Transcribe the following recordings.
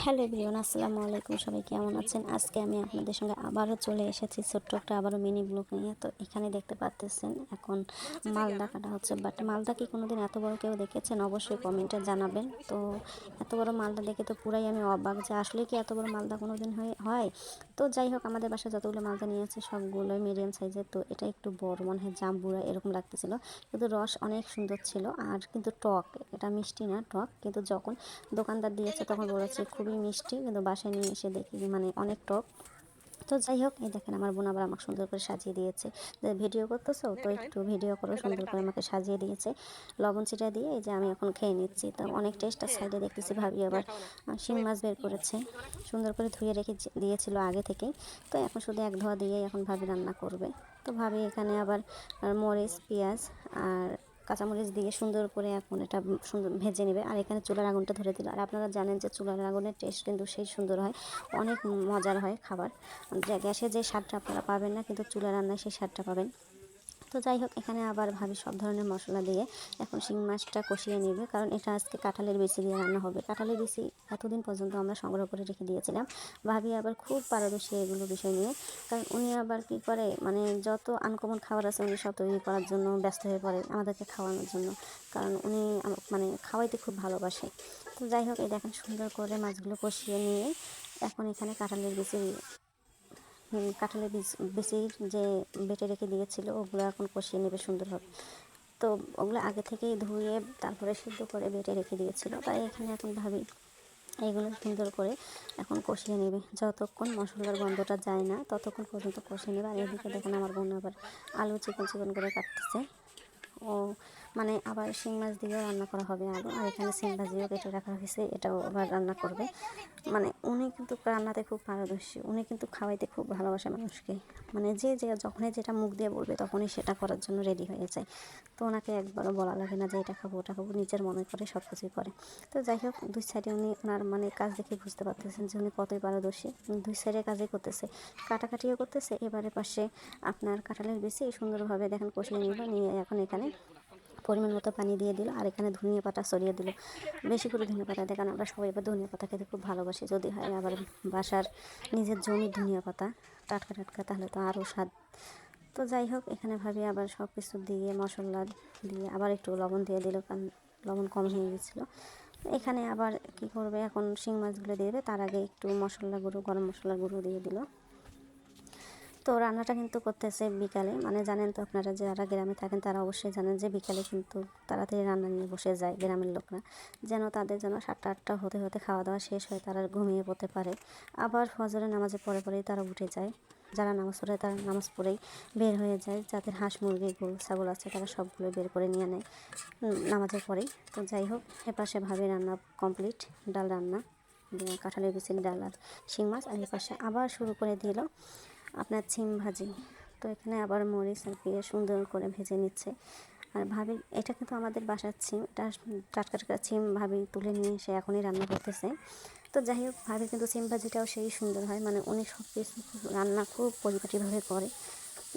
Hello everyone, আসসালামু আলাইকুম। সবাই কেমন আছেন? আজকে আমি আপনাদের সঙ্গে আবারও চলে এসেছি ছোট্ট একটা আবারও মিনি ব্লগ নিয়ে। তো এখানে দেখতে পাচ্তেছেন এখন মালদা কাটা হচ্ছে। বাট মালদা কি কোনোদিন এত বড় কেউ দেখেছেন? অবশ্যই কমেন্টে জানাবেন। তো এত বড় মালদা দেখে তো পুরাই আমি অবাক যে আসলে কি এত বড় মালদা কোনোদিন হয়। তো যাই হোক, আমাদের বাসায় যতগুলো মালদা নিয়েছে সবগুলোই মিডিয়াম সাইজের। তো এটা একটু বড়, মনে হয় জাম্বুরা এরকম লাগতেছিল, কিন্তু রস অনেক সুন্দর ছিল। আর কিন্তু টক, এটা মিষ্টি না, টক। কিন্তু যখন দোকানদার দিয়েছে তখন বলেছে খুবই মিষ্টি, কিন্তু বাসায় নিয়ে এসে দেখি মানে অনেক টক। তো যাই হোক, এই দেখেন আমার বোন আবার আমাকে সুন্দর করে সাজিয়ে দিয়েছে যে ভিডিও করতেছো তো একটু ভিডিও করো, সুন্দর করে আমাকে সাজিয়ে দিয়েছে লবণ ছিটা দিয়ে। এই যে আমি এখন খেয়ে নিচ্ছি, তো অনেক টেস্ট। আর সাইডে দেখতেছি ভাবি আবার শিং মাছ বের করেছে, সুন্দর করে ধুয়ে রেখে দিয়েছিল আগে থেকেই। তো এখন শুধু এক ধোয়া দিয়ে এখন ভাবি রান্না করবে। তো ভাবি এখানে আবার মরিচ, পেঁয়াজ আর কাঁচামরিচ দিয়ে সুন্দর করে এখন এটা সুন্দর ভেজে নেবে। আর এখানে চুলার আগুনটা ধরে দিল। আর আপনারা জানেন যে চুলার আগুনের টেস্ট কিন্তু সেই সুন্দর হয়, অনেক মজার হয় খাবার। যে গ্যাসে যে স্বাদটা আপনারা পাবেন না, কিন্তু চুলা রান্নায় সেই স্বাদটা পাবেন। তো যাই হোক, এখানে আবার ভাবি সব ধরনের মশলা দিয়ে এখন শিং মাছটা কষিয়ে নেবে, কারণ এটা আজকে কাঁঠালের বিচি দিয়ে রান্না হবে। কাঁঠালের বিচি এতদিন পর্যন্ত আমরা সংগ্রহ করে রেখে দিয়েছিলাম। ভাবি আবার খুব পারদর্শী এগুলো বিষয় নিয়ে, কারণ উনি আবার কী করে, মানে যত আনকমন খাবার আছে উনি সব তৈরি করার জন্য ব্যস্ত হয়ে পড়ে আমাদেরকে খাওয়ানোর জন্য, কারণ উনি মানে খাওয়াইতে খুব ভালোবাসে। তো যাই হোক, এই দেখেন সুন্দর করে মাছগুলো কষিয়ে নিয়ে এখন এখানে কাঁঠালের বিচি, কাঁঠালের বিচির যে বেটে রেখে দিয়েছিল ওগুলো এখন কষিয়ে নেবে সুন্দরভাবে। তো ওগুলো আগে থেকেই ধুয়ে তারপরে সিদ্ধ করে বেটে রেখে দিয়েছিল, তাই এখানে এখন ভাবি এইগুলো সুন্দর করে এখন কষিয়ে নেবে। যতক্ষণ মশলার গন্ধটা যায় না ততক্ষণ পর্যন্ত কষিয়ে নেবে। আর এদিকে দেখেন আমার বোন আবার আলু চিকন চিকন করে কাটতেছে। ও মানে আবার শিং মাছ দিয়েও রান্না করা হবে আলু, আর এখানে শিং ভাজিও কেটে রাখা হয়েছে, এটাও আবার রান্না করবে। মানে উনি কিন্তু রান্নাতে খুব পারদর্শী, উনি কিন্তু খাওয়াইতে খুব ভালোবাসে মানুষকে। মানে যে যখনই যেটা মুখ দিয়ে বলবে তখনই সেটা করার জন্য রেডি হয়ে যায়। তো ওনাকে একবারও বলা লাগে না যে এটা খাবো ওটা খাবো, নিজের মনে করে সব কিছুই করে। তো যাই হোক, দুই সাইডে উনি ওনার মানে কাজ দেখে বুঝতে পারতেছেন যে উনি কতই পারদর্শী। দুই সাইডে কাজই করতেছে, কাটাকাটিও করতেছে। এবারে পাশে আপনার কাঁঠালের বেশি সুন্দরভাবে দেখেন কষিয়ে নিয়ে এখন এখানে পরিমাণ মতো পানি দিয়ে দিল। আর এখানে ধনিয়া পাতা ছড়িয়ে দিল, বেশি করে ধনিয়া পাতা। দেখেন আমরা সবাই এবার ধনিয়া পাতা খেতে খুব ভালোবাসি, যদি হয় আবার বাসার নিজের জমির ধনিয়া পাতা টাটকা টাটকা, তাহলে তো আরও স্বাদ। তো যাই হোক, এখানে ভাবি আবার সব কিছু দিয়ে মশলা দিয়ে আবার একটু লবণ দিয়ে দিল, কারণ লবণ কম হয়ে গেছিলো। এখানে আবার কি করবে, এখন শিং মাছগুলো দিয়ে দেবে, তার আগে একটু মশলা গুঁড়ো, গরম মশলা গুঁড়ো দিয়ে দিল। তো রান্নাটা কিন্তু করতেছে বিকালে, মানে জানেন তো আপনারা যারা গ্রামে থাকেন তারা অবশ্যই জানেন যে বিকালে কিন্তু তাড়াতাড়ি রান্না নিয়ে বসে যায় গ্রামের লোকরা, যেন তাদের যেন 7টা-8টা হতে হতে খাওয়া দাওয়া শেষ হয়, তারা ঘুমিয়ে পড়তে পারে। আবার ফজরের নামাজে পরেই তারা উঠে যায়। যারা নামাজ পড়ে তারা নামাজ পড়েই বের হয়ে যায়, যাদের হাঁস মুরগি গরু ছাগল আছে তারা সবগুলো বের করে নিয়ে নেয় নামাজের পরেই। তো যাই হোক, এপাশে ভাবি রান্না কমপ্লিট, ডাল রান্না, কাঁঠালের বিচির ডাল আর শিং মাছ। আর এপাশে আবার শুরু করে দিল আপনার ছিম ভাজি। তো এখানে আবার মরিচ আর পেঁয়াজ সুন্দর করে ভেজে নিচ্ছে। আর ভাবি এটা কিন্তু আমাদের বাসার ছিম, এটা টাটকা টাটকা ছিম ভাবি তুলে নিয়ে এসে এখনই রান্না করতেছে। তো যাই হোক, ভাবি কিন্তু ছিম ভাজিটাও সেই সুন্দর হয়, মানে উনি সব কিছু রান্না খুব পরিপাটিভাবে করে,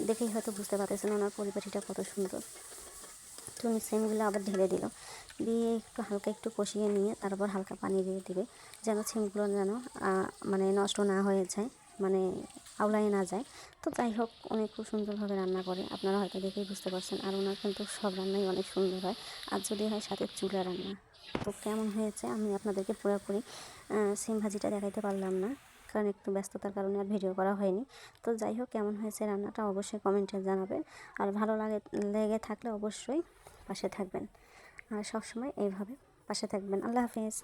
দেখেই হয়তো বুঝতে পারতেছেন ওনার পরিপাটিটা কত সুন্দর। তো উনি সিমগুলো আবার ঢেলে দিল, দিয়ে একটু হালকা একটু কষিয়ে নিয়ে তারপর হালকা পানি দিয়ে দিবে, যেন সিমগুলো যেন মানে নষ্ট না হয়ে যায়, মানে আউলায় না যায়। তো যাই হোক, উনি খুব সুন্দরভাবে রান্না করে, আপনারা হয়তো দেখেই বুঝতে পারছেন। আর ওনার কিন্তু সব রান্নাই অনেক সুন্দর হয়, আর যদি হয় সাথে চুলা রান্না। তো কেমন হয়েছে আমি আপনাদেরকে পুরোপুরি সিম ভাজিটা দেখাইতে পারলাম না, কারণ একটু ব্যস্ততার কারণে আর ভিডিও করা হয়নি। তো যাই হোক, কেমন হয়েছে রান্নাটা অবশ্যই কমেন্টে জানাবেন। আর ভালো লেগে থাকলে অবশ্যই পাশে থাকবেন, আর সবসময় এইভাবে পাশে থাকবেন। আল্লাহ হাফিজ।